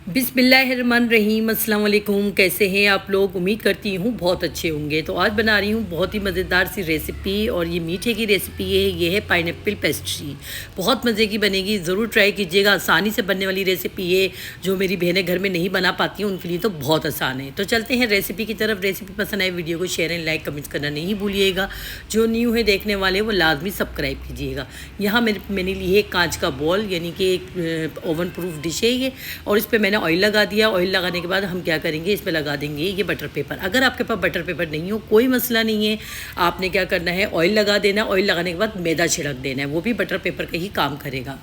बिस्मिल्लाहिर्रहमानिर्रहीम। अस्सलाम वालेकुम। कैसे हैं आप लोग? उम्मीद करती हूँ बहुत अच्छे होंगे। तो आज बना रही हूँ बहुत ही मज़ेदार सी रेसिपी, और ये मीठे की रेसिपी है। ये है पाइनएप्पल पेस्ट्री। बहुत मज़े की बनेगी, ज़रूर ट्राई कीजिएगा। आसानी से बनने वाली रेसिपी है। जो मेरी बहनें घर में नहीं बना पाती हैं उनके लिए तो बहुत आसान है। तो चलते हैं रेसिपी की तरफ। रेसिपी पसंद आए वीडियो को शेयर एंड लाइक कमेंट्स करना नहीं भूलिएगा। जो न्यू है देखने वाले वो लाजमी सब्सक्राइब कीजिएगा। यहाँ मैंने ली है कांच का बॉल, यानी कि एक ओवन प्रूफ डिश है ये, और इस पर मैंने ऑयल लगा दिया। ऑयल लगाने के बाद हम क्या करेंगे, इसमें लगा देंगे ये बटर पेपर। अगर आपके पास बटर पेपर नहीं हो कोई मसला नहीं है, आपने क्या करना है, ऑयल लगा देना। ऑयल लगाने के बाद मैदा छिड़क देना है, वो भी बटर पेपर का ही काम करेगा।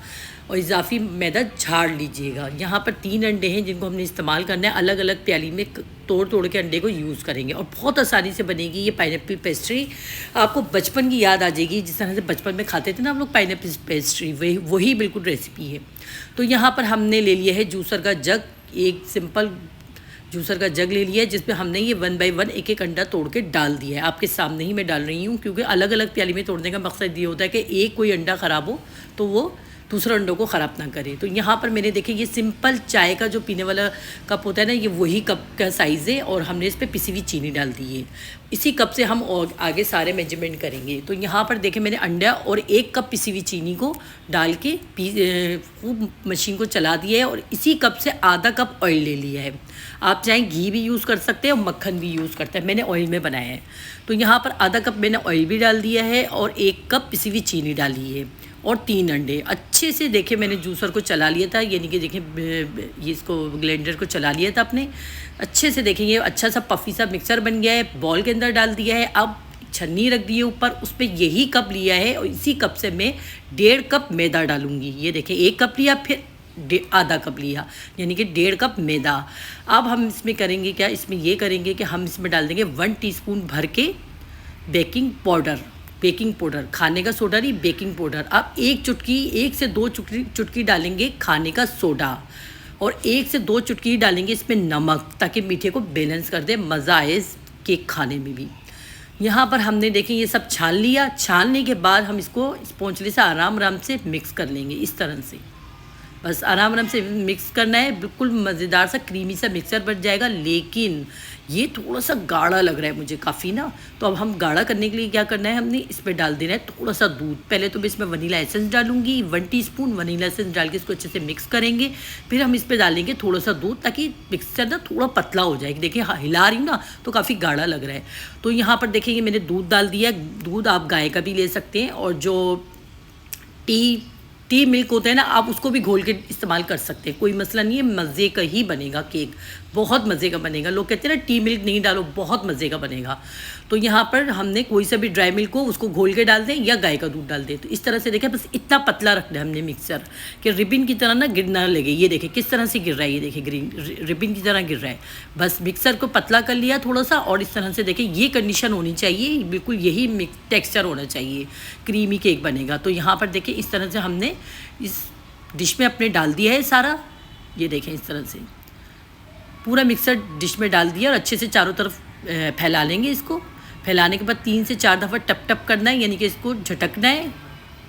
और इजाफी मैदा झाड़ लीजिएगा। यहाँ पर 3 अंडे हैं जिनको हमने इस्तेमाल करना है। अलग अलग प्याली में तोड़ तोड़ के अंडे को यूज़ करेंगे, और बहुत आसानी से बनेगी ये पाइनएप्पल पेस्ट्री। आपको बचपन की याद आ जाएगी, जिस तरह से बचपन में खाते थे ना हम लोग पाइनएप्पल पेस्ट्री, वही बिल्कुल रेसिपी है। तो यहाँ पर हमने ले लिया है जूसर का जग। एक सिंपल जूसर का जग ले लिया है, जिसमें हमने ये 1 बाय 1 एक एक अंडा तोड़ के डाल दिया है। आपके सामने ही मैं डाल रही हूँ, क्योंकि अलग अलग प्याली में तोड़ने का मकसद ये होता है कि एक कोई अंडा ख़राब हो तो वो दूसरे अंडों को ख़राब ना करे। तो यहाँ पर मैंने देखिए ये सिंपल चाय का जो पीने वाला कप होता है ना, ये वही कप का साइज़ है, और हमने इस पर पिसी हुई चीनी डाल दी है। इसी कप से हम और आगे सारे मेजरमेंट करेंगे। तो यहाँ पर देखें मैंने अंडा और 1 कप पिसी हुई चीनी को डाल के खूब मशीन को चला दिया है, और इसी कप से आधा कप ऑयल ले लिया है। आप चाहें घी भी यूज़ कर सकते हैं और मक्खन भी यूज़ करते हैं, मैंने ऑयल में बनाया है। तो यहाँ पर आधा कप मैंने ऑयल भी डाल दिया है, और 1 कप पिसी हुई चीनी डाली है, और 3 अंडे। अच्छे से देखे मैंने जूसर को चला लिया था, यानी कि देखें ये इसको ब्लेंडर को चला लिया था अपने अच्छे से। देखें ये अच्छा सा पफ़ी सा मिक्सर बन गया है। बॉल के अंदर डाल दिया है। अब छन्नी रख दी है ऊपर, उस पर यही कप लिया है, और इसी कप से मैं 1.5 कप मैदा डालूंगी। ये देखें 1 कप लिया, फिर आधा कप लिया, यानी कि 1.5 कप मैदा। अब हम इसमें करेंगे क्या, इसमें ये करेंगे कि हम इसमें डाल देंगे 1 टीस्पून भर के बेकिंग पाउडर, खाने का सोडा नहीं, बेकिंग पाउडर। आप 1 से 2 चुटकी डालेंगे खाने का सोडा, और 1 से 2 चुटकी डालेंगे इसमें नमक, ताकि मीठे को बैलेंस कर दे, मज़ा आए इस केक खाने में भी। यहाँ पर हमने देखें ये सब छान लिया। छानने के बाद हम इसको स्पॉन्चले से आराम से मिक्स कर लेंगे, इस तरह से। बस आराम से मिक्स करना है। बिल्कुल मज़ेदार सा क्रीमी सा मिक्सर बन जाएगा। लेकिन ये थोड़ा सा गाढ़ा लग रहा है मुझे काफ़ी ना। तो अब हम गाढ़ा करने के लिए क्या करना है, हमने इसमें डाल देना है थोड़ा सा दूध। पहले तो मैं इसमें वनीला एसेंस डालूंगी, 1 टीस्पून वनीला एसेंस डाल के इसको अच्छे से मिक्स करेंगे। फिर हम इस पर डालेंगे थोड़ा सा दूध, ताकि मिक्सचर ना थोड़ा पतला हो जाएगा। देखिए हाँ, हिला रही हूँ ना तो काफ़ी गाढ़ा लग रहा है। तो यहाँ पर देखिए मैंने दूध डाल दिया। दूध आप गाय का भी ले सकते हैं, और जो टी मिल्क होता है ना, आप उसको भी घोल के इस्तेमाल कर सकते हैं, कोई मसला नहीं है। मज़े का ही बनेगा केक, बहुत मज़े का बनेगा। लोग कहते हैं ना टी मिल्क नहीं डालो, बहुत मज़े का बनेगा। तो यहाँ पर हमने कोई सा भी ड्राई मिल्क को उसको घोल के डाल दें, या गाय का दूध डाल दें। तो इस तरह से देखें, बस इतना पतला रखना है हमने मिक्सर, कि रिबिन की तरह ना गिर ना लगे। ये देखें किस तरह से गिर रहा है, ये देखें ग्रीन रिबिन की तरह गिर रहा है। बस मिक्सर को पतला कर लिया थोड़ा सा, और इस तरह से देखें ये कंडीशन होनी चाहिए, बिल्कुल यही टेक्स्चर होना चाहिए, क्रीमी केक बनेगा। तो यहाँ पर देखें इस तरह से हमने इस डिश में अपने डाल दिया है सारा। ये देखें इस तरह से पूरा मिक्सर डिश में डाल दिया, और अच्छे से चारों तरफ फैला लेंगे इसको। फैलाने के बाद 3 से 4 दफ़ा टप टप करना है, यानी कि इसको झटकना है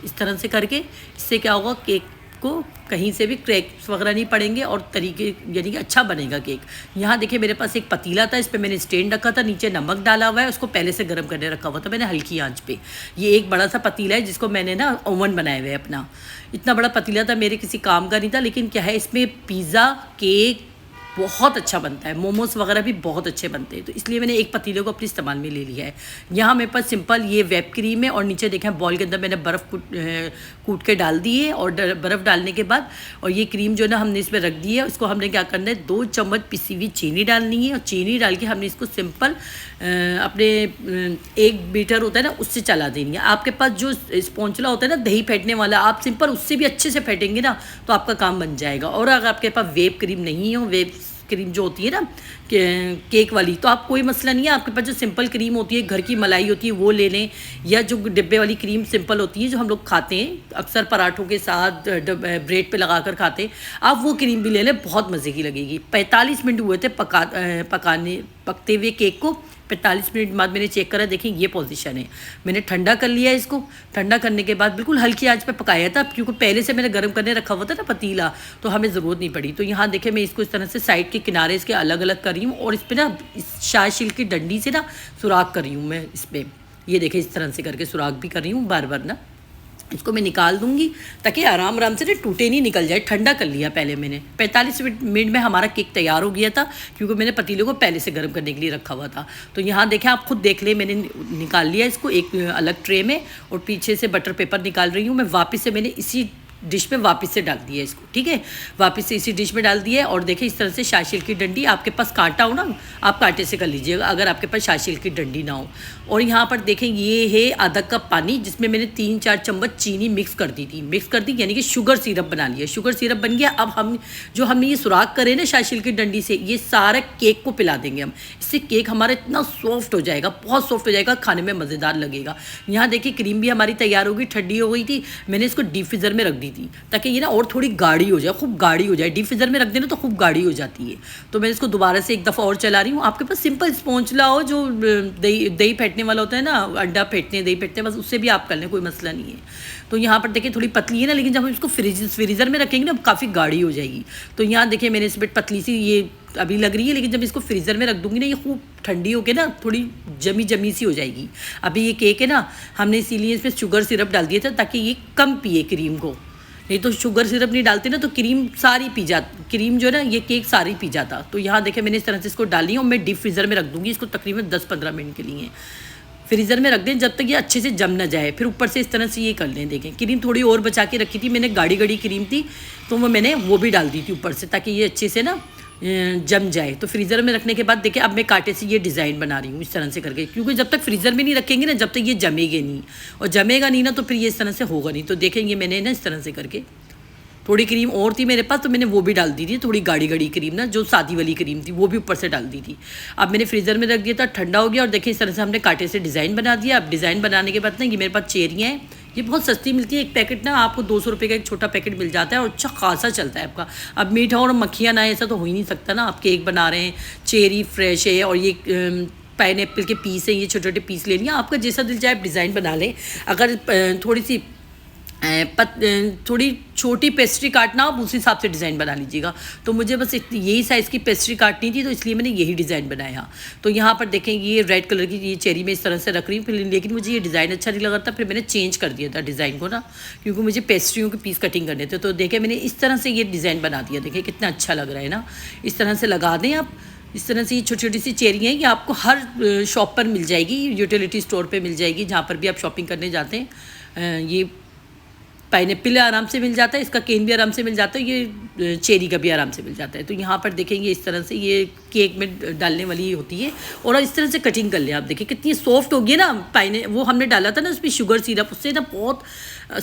इस तरह से करके। इससे क्या होगा, केक को कहीं से भी क्रैक्स वगैरह नहीं पड़ेंगे, और तरीके यानी कि अच्छा बनेगा केक। यहाँ देखिए मेरे पास एक पतीला था, इस पर मैंने स्टैंड रखा था, नीचे नमक डाला हुआ है, उसको पहले से गर्म करने रखा हुआ था मैंने हल्की आंच पे। ये एक बड़ा सा पतीला है जिसको मैंने ना ओवन बनाया हुआ है अपना। इतना बड़ा पतीला था, मेरे किसी काम का नहीं था, लेकिन क्या है इसमें पिज़्ज़ा केक बहुत अच्छा बनता है, मोमोज वगैरह भी बहुत अच्छे बनते हैं। तो इसलिए मैंने एक पतीले को अपने इस्तेमाल में ले लिया है। यहाँ मेरे पास सिंपल ये व्हिप क्रीम है, और नीचे देखें बॉल के अंदर मैंने बर्फ़ कूट के डाल दी है। और बर्फ़ डालने के बाद, और ये क्रीम जो है ना हमने इसमें रख दी है, उसको हमने क्या करना है, 2 चम्मच पिसी हुई चीनी डालनी है। और चीनी डाल के हमने इसको सिंपल अपने एक बीटर होता है ना उससे चला देनी है। आपके पास जो स्पॉन्चला होता है ना दही फेंटने वाला, आप सिंपल उससे भी अच्छे से फेंटेंगे ना तो आपका काम बन जाएगा। और अगर आपके पास व्हिप क्रीम नहीं हो, व्हिप क्रीम जो होती है ना केक वाली, तो आप कोई मसला नहीं है। आपके पास जो सिंपल क्रीम होती है, घर की मलाई होती है, वो ले लें, या जो डिब्बे वाली क्रीम सिंपल होती है जो हम लोग खाते हैं अक्सर पराठों के साथ, ब्रेड पे लगाकर खाते हैं, आप वो क्रीम भी ले लें, बहुत मज़े की लगेगी। 45 मिनट हुए थे पकते हुए केक को। 45 मिनट बाद मैंने चेक करा, देखें ये पोजीशन है। मैंने ठंडा कर लिया इसको। ठंडा करने के बाद बिल्कुल हल्की आंच पे पकाया था, क्योंकि पहले से मैंने गर्म करने रखा हुआ था ना पतीला, तो हमें ज़रूरत नहीं पड़ी। तो यहाँ देखें मैं इसको इस तरह से साइड के किनारे इसके अलग अलग कर रही हूँ, और इस पर ना इस शाही शिल्क की डंडी से ना सुराख कर रही हूँ मैं इस पर। ये देखें इस तरह से करके सुराख भी कर रही हूँ बार बार ना। इसको मैं निकाल दूंगी ताकि आराम आराम से ना टूटे नहीं, निकल जाए। ठंडा कर लिया पहले मैंने। 45 मिनट में हमारा केक तैयार हो गया था, क्योंकि मैंने पतीले को पहले से गर्म करने के लिए रखा हुआ था। तो यहाँ देखें, आप खुद देख लें, मैंने निकाल लिया इसको एक अलग ट्रे में, और पीछे से बटर पेपर निकाल रही हूँ मैं। वापस से मैंने इसी डिश में वापस से डाल दिया इसको, ठीक है, वापस से इसी डिश में डाल दिया। और देखिए इस तरह से शाही शिल्क की डंडी, आपके पास कांटा हो ना, आप कांटे से कर लीजिएगा अगर आपके पास शाही शिल्क की डंडी ना हो। और यहाँ पर देखें ये है आधा कप पानी, जिसमें मैंने 3-4 चम्मच चीनी मिक्स कर दी थी। मिक्स कर दी यानी कि शुगर सिरप बना लिया। शुगर सिरप बन गया। अब हमने ये सुराख करे ना शाही शिल्क की डंडी से, ये सारा केक को पिला देंगे हम। इससे केक हमारा इतना सॉफ्ट हो जाएगा, बहुत सॉफ्ट हो जाएगा, खाने में मज़ेदार लगेगा। यहाँ देखिए क्रीम भी हमारी तैयार हो गई, ठंडी हो गई थी। मैंने इसको डीप फ्रीज़र में रख दी थी ताकि ये ना और थोड़ी गाढ़ी हो जाए, खूब गाढ़ी हो जाए। डीप फ्रीज़र में रख देना तो खूब गाढ़ी हो जाती है। तो मैं इसको दोबारा से एक दफ़ा और चला रही हूँ। आपके पास सिंपल स्पॉन्चला हो, जो दही फेंटने वाला होता है ना, अंडा फेंटते हैं, दही फेंटते हैं, बस उससे भी आप कर लें, कोई मसला नहीं है। तो यहाँ पर देखिए थोड़ी पतली है ना, लेकिन जब हम इसको फ्रीज़र में रखेंगे ना काफ़ी गाढ़ी हो जाएगी। तो यहाँ देखिए मैंने इस पर पतली सी ये अभी लग रही है, लेकिन जब इसको फ्रीज़र में रख दूँगी ना, ये खूब ठंडी होकर ना थोड़ी जमी जमी सी हो जाएगी। अभी ये केक है ना, हमने इसीलिए इस पर शुगर सिरप डाल दिया था ताकि ये कम पिए क्रीम को। नहीं तो शुगर सिरप नहीं डालते ना तो क्रीम सारी पी जाती, क्रीम जो है ना ये केक सारी पी जाता। तो यहाँ देखें मैंने इस तरह से इसको डाली और मैं डीप फ्रीज़र में रख दूँगी इसको तकरीबन 10-15 मिनट के लिए। फ्रीज़र में रख दें जब तक ये अच्छे से जम ना जाए। फिर ऊपर से इस तरह से ये कर लें। देखें क्रीम थोड़ी और बचा के रखी थी मैंने, गाढ़ी गाढ़ी क्रीम थी, तो मैंने वो भी डाल दी थी ऊपर से ताकि ये अच्छे से ना जम जाए। तो फ्रीज़र में रखने के बाद देखिए अब मैं कांटे से ये डिज़ाइन बना रही हूँ इस तरह से करके, क्योंकि जब तक फ्रीज़र में नहीं रखेंगे ना, जब तक ये जमेगा नहीं, और जमेगा नहीं ना तो फिर ये इस तरह से होगा नहीं। तो देखेंगे मैंने ना इस तरह से करके, थोड़ी क्रीम और थी मेरे पास तो मैंने वो भी डाल दी थी, थोड़ी गाढ़ी गाढ़ी क्रीम ना, जो सादी वाली क्रीम थी वो भी ऊपर से डाल दी थी। अब मैंने फ्रीज़र में रख दिया था, ठंडा हो गया। और देखिए इस तरह से हमने कांटे से डिज़ाइन बना दिया। अब डिज़ाइन बनाने के बाद ना ये मेरे पास चेरियाँ हैं, ये बहुत सस्ती मिलती है। एक पैकेट ना आपको 200 रुपये का एक छोटा पैकेट मिल जाता है और अच्छा खासा चलता है आपका। अब मीठा और मक्खियाँ ना, ऐसा तो हो ही नहीं सकता ना, आप केक बना रहे हैं, चेरी फ्रेश है और ये पाइनएप्पल के पीस है, ये छोटे छोटे पीस ले लिए। आपका जैसा दिल चाहे आप डिज़ाइन बना लें। अगर थोड़ी सी थोड़ी छोटी पेस्ट्री काटना आप उस हिसाब से डिज़ाइन बना लीजिएगा। तो मुझे बस यही साइज़ की पेस्ट्री काटनी थी, तो इसलिए मैंने यही डिज़ाइन बनाया। तो यहाँ पर देखें ये रेड कलर की ये चेरी में इस तरह से रख रही हूँ, फिर लेकिन मुझे ये डिज़ाइन अच्छा नहीं लगा था, फिर मैंने चेंज कर दिया था डिज़ाइन को ना, क्योंकि मुझे पेस्ट्रियों के पीस कटिंग करने थे। तो देखें मैंने इस तरह से ये डिज़ाइन बना दिया। देखें कितना अच्छा लग रहा है ना, इस तरह से लगा दें आप। इस तरह से ये छोटी छोटी सी चेरी हैं, ये आपको हर शॉप पर मिल जाएगी, यूटिलिटी स्टोर पर मिल जाएगी, जहाँ पर भी आप शॉपिंग करने जाते हैं। ये पाइनएप्पल आराम से मिल जाता है, इसका केन भी आराम से मिल जाता है, ये चेरी का भी आराम से मिल जाता है। तो यहाँ पर देखेंगे इस तरह से ये केक में डालने वाली होती है, और इस तरह से कटिंग कर लें। आप देखिए कितनी सॉफ्ट हो गई ना, वो हमने डाला था ना उसमें शुगर सिरप, उससे ना बहुत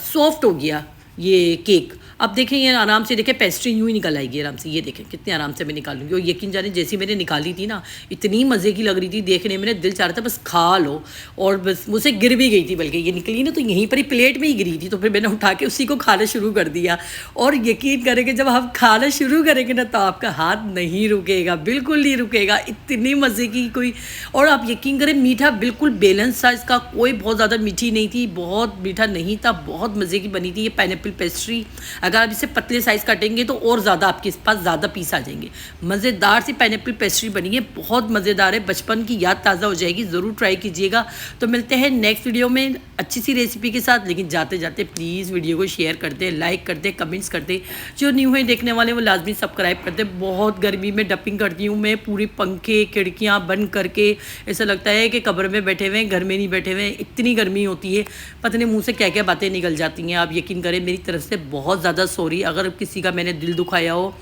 सॉफ्ट हो गया ये केक। अब देखें ये आराम से, देखें पेस्ट्री यूँ ही निकल आएगी आराम से। ये देखें कितने आराम से मैं निकालूंगी, और यकीन जाने जैसी मैंने निकाली थी ना, इतनी मज़े की लग रही थी देखने में, मेरा दिल चाह रहा था बस खा लो। और बस मुझसे गिर भी गई थी, बल्कि ये निकली ना तो यहीं पर ही प्लेट में ही गिरी थी। तो फिर मैंने उठा के उसी को खाना शुरू कर दिया। और यकीन करेंगे जब हम खाना शुरू करेंगे ना तो आपका हाथ नहीं रुकेगा, बिल्कुल नहीं रुकेगा, इतनी मज़े की कोई। और आप यकीन करें मीठा बिल्कुल बैलेंस था इसका, कोई बहुत ज़्यादा मीठी नहीं थी, बहुत मीठा नहीं था, बहुत मज़े की बनी थी ये पाइनएप्पल पेस्ट्री। अगर आप इसे पतले साइज़ काटेंगे तो और ज़्यादा आपके पास ज़्यादा पीस आ जाएंगे। मज़ेदार सी पाइनएप्पल पेस्ट्री बनी है, बहुत मज़ेदार है, बचपन की याद ताज़ा हो जाएगी, ज़रूर ट्राई कीजिएगा। तो मिलते हैं नेक्स्ट वीडियो में अच्छी सी रेसिपी के साथ। लेकिन जाते जाते प्लीज़ वीडियो को शेयर कर दें, लाइक कर दें, कमेंट्स कर दें। जो न्यू है देखने वाले वो लाजमी सब्सक्राइब कर दें। बहुत गर्मी में डपिंग करती हूँ मैं, पूरी पंखे खिड़कियाँ बंद करके, ऐसा लगता है कि कब्र में बैठे हुए हैं, घर में नहीं बैठे हुए हैं, इतनी गर्मी होती है, पता नहीं मुँह से क्या क्या बातें निकल जाती हैं। आप यकीन करें मेरी तरफ से बहुत ज़्यादा सॉरी अगर किसी का मैंने दिल दुखाया हो,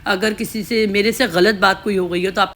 अगर किसी से मेरे से गलत बात कोई हो गई हो तो आप